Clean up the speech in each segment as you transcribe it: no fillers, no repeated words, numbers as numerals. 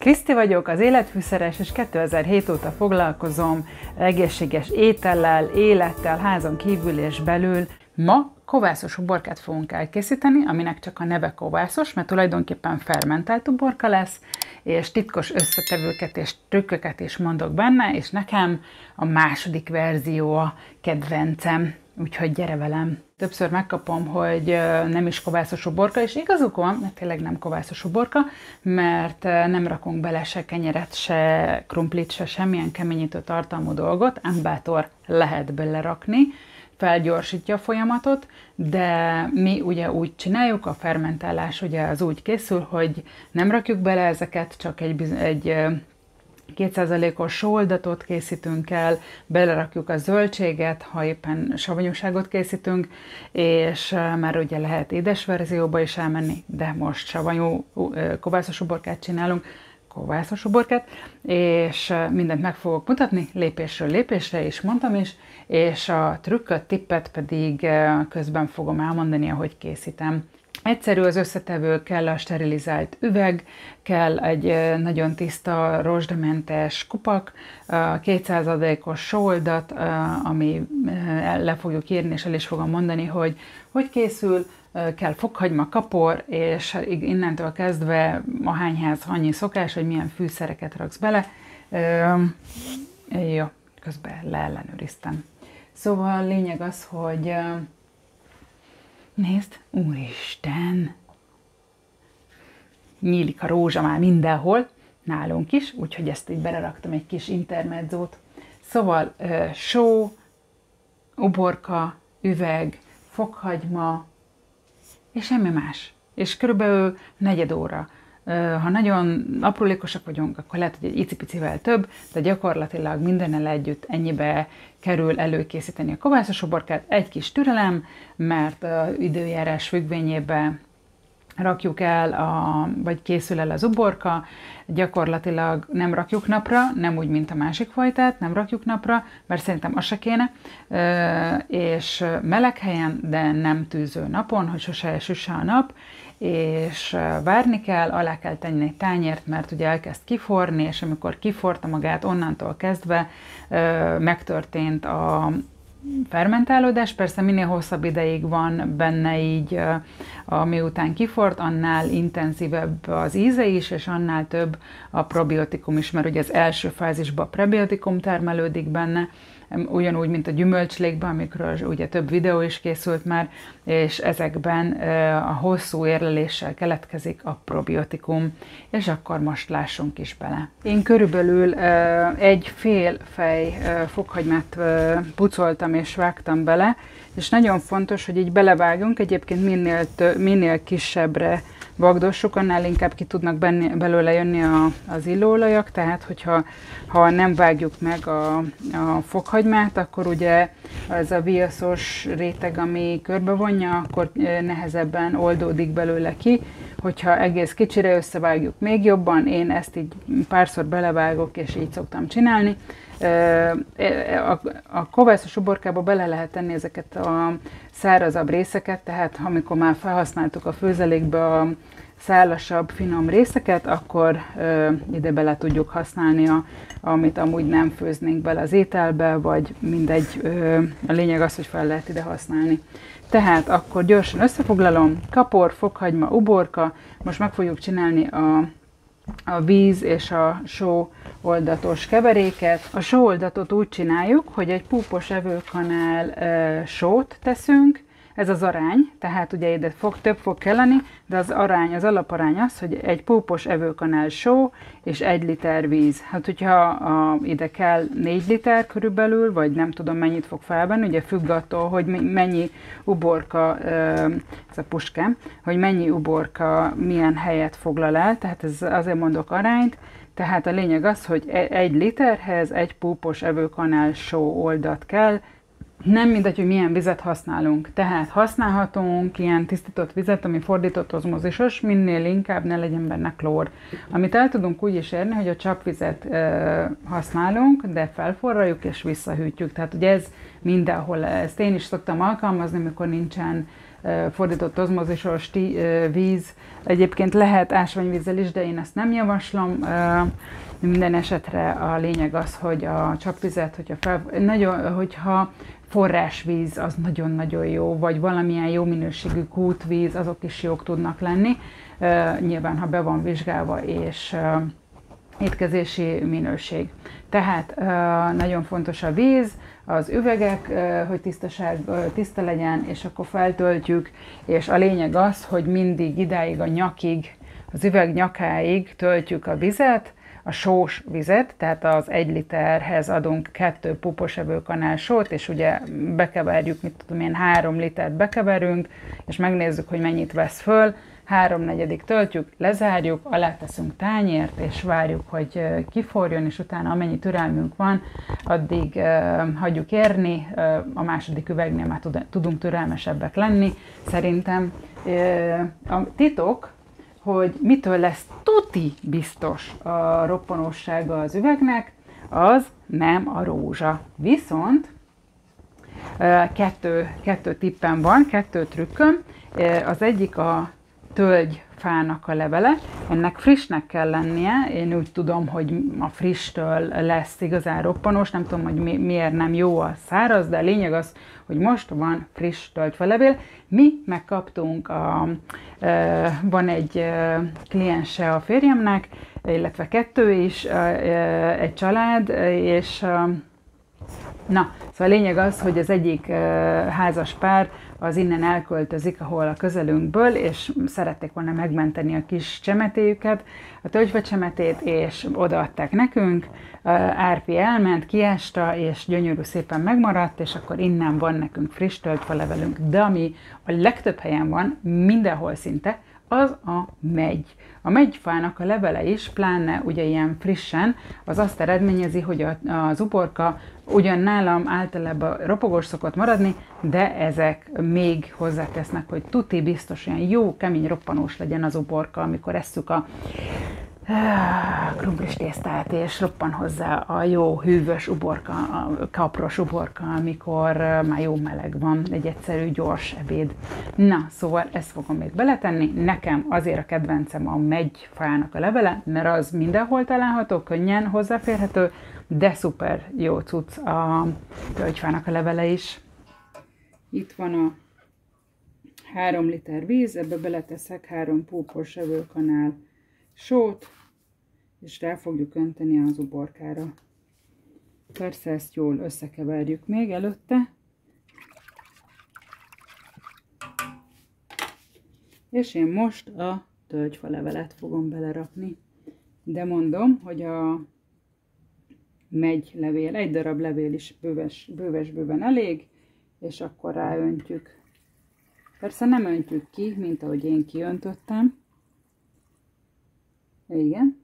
Kriszti vagyok, az életfűszeres, és 2007 óta foglalkozom egészséges étellel, élettel, házon kívül és belül. Ma kovászos uborkát fogunk elkészíteni, aminek csak a neve kovászos, mert tulajdonképpen fermentált uborka lesz, és titkos összetevőket és trükköket is mondok benne, és nekem a második verzió a kedvencem, úgyhogy gyere velem! Többször megkapom, hogy nem is kovászos uborka, és igazuk van, mert tényleg nem kovászos uborka, mert nem rakunk bele se kenyeret, se krumplit, se semmilyen keményítő tartalmú dolgot, ám bátor lehet belerakni, felgyorsítja a folyamatot, de mi ugye úgy csináljuk, a fermentálás ugye az úgy készül, hogy nem rakjuk bele ezeket, csak egy 2%-os sóoldatot készítünk el, belerakjuk a zöldséget, ha éppen savanyúságot készítünk, és már ugye lehet édes verzióba is elmenni, de most savanyú kovászos uborkát csinálunk, kovászos uborkát, és mindent meg fogok mutatni lépésről lépésre, és mondtam is, és a trükköt, tippet pedig közben fogom elmondani, ahogy készítem. Egyszerű az összetevő, kell a sterilizált üveg, kell egy nagyon tiszta, rozsdamentes kupak, 2%-os sóoldat, ami le fogjuk írni, és el is fogom mondani, hogy készül, kell fokhagyma, kapor, és innentől kezdve a hányház annyi szokás, hogy milyen fűszereket raksz bele. Jó, közben leellenőriztem. Szóval a lényeg az, hogy nézd, úristen! Nyílik a rózsa már mindenhol, nálunk is, úgyhogy ezt így beleraktam egy kis intermedzót. Szóval só, uborka, üveg, fokhagyma, és semmi más. És körülbelül 4 óra. Ha nagyon aprólékosak vagyunk, akkor lehet, hogy egy icipicivel több, de gyakorlatilag mindennel együtt ennyibe kerül előkészíteni a kovászos uborkát. Egy kis türelem, mert időjárás függvényében rakjuk el, vagy készül el az uborka, gyakorlatilag nem rakjuk napra, nem úgy, mint a másik fajtát, nem rakjuk napra, mert szerintem az se kéne, és meleg helyen, de nem tűző napon, hogy sose süsse a nap, és várni kell, alá kell tenni egy tányért, mert ugye elkezd kiforni, és amikor kiforta magát, onnantól kezdve megtörtént a fermentálódás. Persze minél hosszabb ideig van benne így, miután kifort, annál intenzívebb az íze is, és annál több a probiotikum is, mert ugye az első fázisban a prebiotikum termelődik benne, ugyanúgy, mint a gyümölcslékben, amikről ugye több videó is készült már, és ezekben a hosszú érleléssel keletkezik a probiotikum, és akkor most lássunk is bele. Én körülbelül egy fél fej fokhagymát pucoltam és vágtam bele, és nagyon fontos, hogy így belevágjunk, egyébként minél kisebbre vagdossuk, annál inkább ki tudnak belőle jönni az illóolajak, tehát hogyha nem vágjuk meg a fokhagymát, akkor ugye az a viaszos réteg, ami körbevonja, akkor nehezebben oldódik belőle ki. Hogyha egész kicsire összevágjuk, még jobban, én ezt így párszor belevágok, és így szoktam csinálni. A kovászos uborkába bele lehet tenni ezeket a szárazabb részeket, tehát amikor már felhasználtuk a főzelékbe a szálasabb, finom részeket, akkor ide bele tudjuk használni, amit amúgy nem főznénk bele az ételbe, vagy mindegy, a lényeg az, hogy fel lehet ide használni. Tehát akkor gyorsan összefoglalom, kapor, fokhagyma, uborka, most meg fogjuk csinálni a víz és a sóoldatos keveréket. A sóoldatot úgy csináljuk, hogy egy púpos evőkanál sót teszünk, ez az arány, tehát ugye ide több fog kelleni, de az arány, az alaparány az, hogy egy púpos evőkanál só és 1 liter víz. Hát hogyha ide kell 4 liter körülbelül, vagy nem tudom mennyit fog felvenni, ugye függ attól, hogy mennyi uborka, ez a puskám, hogy mennyi uborka milyen helyet foglal el, tehát ez azért mondok arányt, tehát a lényeg az, hogy 1 literhez 1 púpos evőkanál sóoldat kell. Nem mindegy, hogy milyen vizet használunk. Tehát használhatunk ilyen tisztított vizet, ami fordított ozmózisos, minél inkább ne legyen benne klór. Amit el tudunk úgy is érni, hogy a csapvizet használunk, de felforraljuk és visszahűtjük. Tehát ugye ez mindenhol, ezt én is szoktam alkalmazni, amikor nincsen fordított ozmózisos víz. Egyébként lehet ásványvízzel is, de én ezt nem javaslom. Minden esetre a lényeg az, hogy a csapvizet, hogyha forrásvíz, az nagyon-nagyon jó, vagy valamilyen jó minőségű kútvíz, azok is jók tudnak lenni. Nyilván, ha be van vizsgálva, és étkezési minőség. Tehát nagyon fontos a víz, az üvegek, hogy tiszta legyen, és akkor feltöltjük, és a lényeg az, hogy mindig idáig a nyakig, az üveg nyakáig töltjük a vizet, a sós vizet, tehát az 1 literhez adunk 2 pupos evőkanál sót, és ugye bekeverjük, 3 litert bekeverünk, és megnézzük, hogy mennyit vesz föl, 3/4 töltjük, lezárjuk, alá teszünk tányért, és várjuk, hogy kiforjon, és utána amennyi türelmünk van, addig hagyjuk érni, a második üvegnél már tudunk türelmesebbek lenni. Szerintem a titok, hogy mitől lesz tuti biztos a roppanósága az üvegnek, az nem a rózsa. Viszont kettő tippem van, 2 trükköm. Az egyik a tölgyfának a levele. Ennek frissnek kell lennie. Én úgy tudom, hogy a frisstől lesz igazán roppanós. Nem tudom, hogy miért nem jó a száraz, de a lényeg az, hogy most van friss tölgyfalevél. Mi megkaptunk, van egy kliense a férjemnek, illetve 2 is, egy család, és na, szóval a lényeg az, hogy az egyik házas pár az innen elköltözik, ahol a közelünkből, és szerették volna megmenteni a kis csemetéjüket, a tölgyfacsemetét, és odaadták nekünk. Árpi elment, kiásta, és gyönyörű szépen megmaradt, és akkor innen van nekünk friss tölgyfalevelünk. De ami a legtöbb helyen van, mindenhol szinte, az a megy. A megyfának a levele is, pláne ugye ilyen frissen, az azt eredményezi, hogy az uborka ugyan nálam általában ropogós szokott maradni, de ezek még hozzátesznek, hogy tuti biztos olyan jó, kemény roppanós legyen az uborka, amikor esszük a krumplis tésztát, és roppan hozzá a jó hűvös uborka, a kapros uborka, amikor már jó meleg van, egy egyszerű, gyors ebéd. Na, szóval ezt fogom még beletenni. Nekem azért a kedvencem a megyfának a levele, mert az mindenhol található, könnyen hozzáférhető, de szuper jó cucc a tölgyfának a levele is. Itt van a 3 liter víz, ebbe beleteszek 3 púpos evőkanál sót, és rá fogjuk önteni az uborkára. Persze ezt jól összekeverjük még előtte. És én most a tölgyfalevelet fogom belerakni. De mondom, hogy a megylevél, 1 darab levél is bőven elég, és akkor ráöntjük. Persze nem öntjük ki, mint ahogy én kiöntöttem. Igen,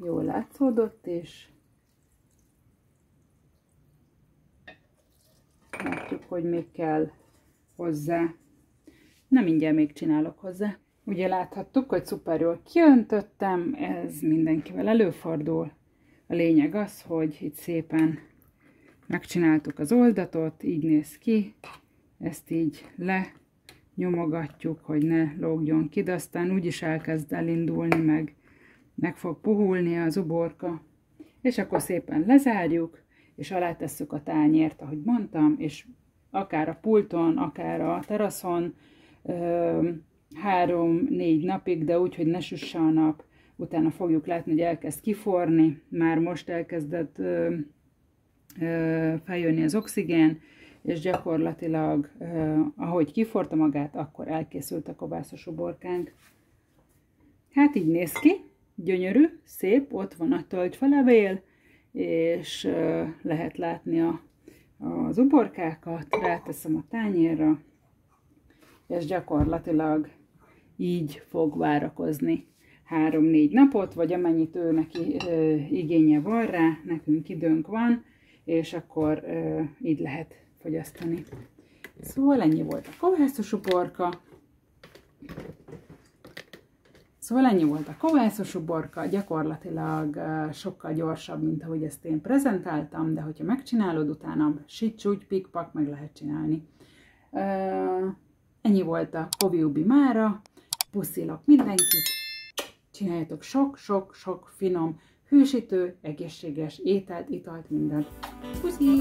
jól látszódott, és látjuk, hogy még kell hozzá. Na, mindjárt még csinálok hozzá. Ugye láthattuk, hogy szuper jól kiöntöttem, ez mindenkivel előfordul. A lényeg az, hogy itt szépen megcsináltuk az oldatot, így néz ki, ezt így lenyomogatjuk, hogy ne lógjon ki, de aztán úgyis elkezd elindulni, meg fog puhulni az uborka, és akkor szépen lezárjuk, és alá tesszük a tányért, ahogy mondtam, és akár a pulton, akár a teraszon 3-4 napig, de úgy, hogy ne süsse a nap, utána fogjuk látni, hogy elkezd kiforni, már most elkezdett feljönni az oxigén, és gyakorlatilag, ahogy kiforta magát, akkor elkészült a kovászos uborkánk. Hát így néz ki, gyönyörű, szép, ott van a tölgyfalevél, és lehet látni az uborkákat, ráteszem a tányérra, és gyakorlatilag így fog várakozni 3-4 napot, vagy amennyit ő neki igénye van rá, nekünk időnk van, és akkor így lehet fogyasztani. Szóval ennyi volt a kovászos uborka. Gyakorlatilag sokkal gyorsabb, mint ahogy ezt én prezentáltam, de hogyha megcsinálod utána, sit-csúgy, pik-pak, meg lehet csinálni. Ennyi volt a Hoviubi mára. Puszilok mindenkit. Csináljatok sok-sok-sok finom, hűsítő, egészséges ételt, italt, mindent. Puszi!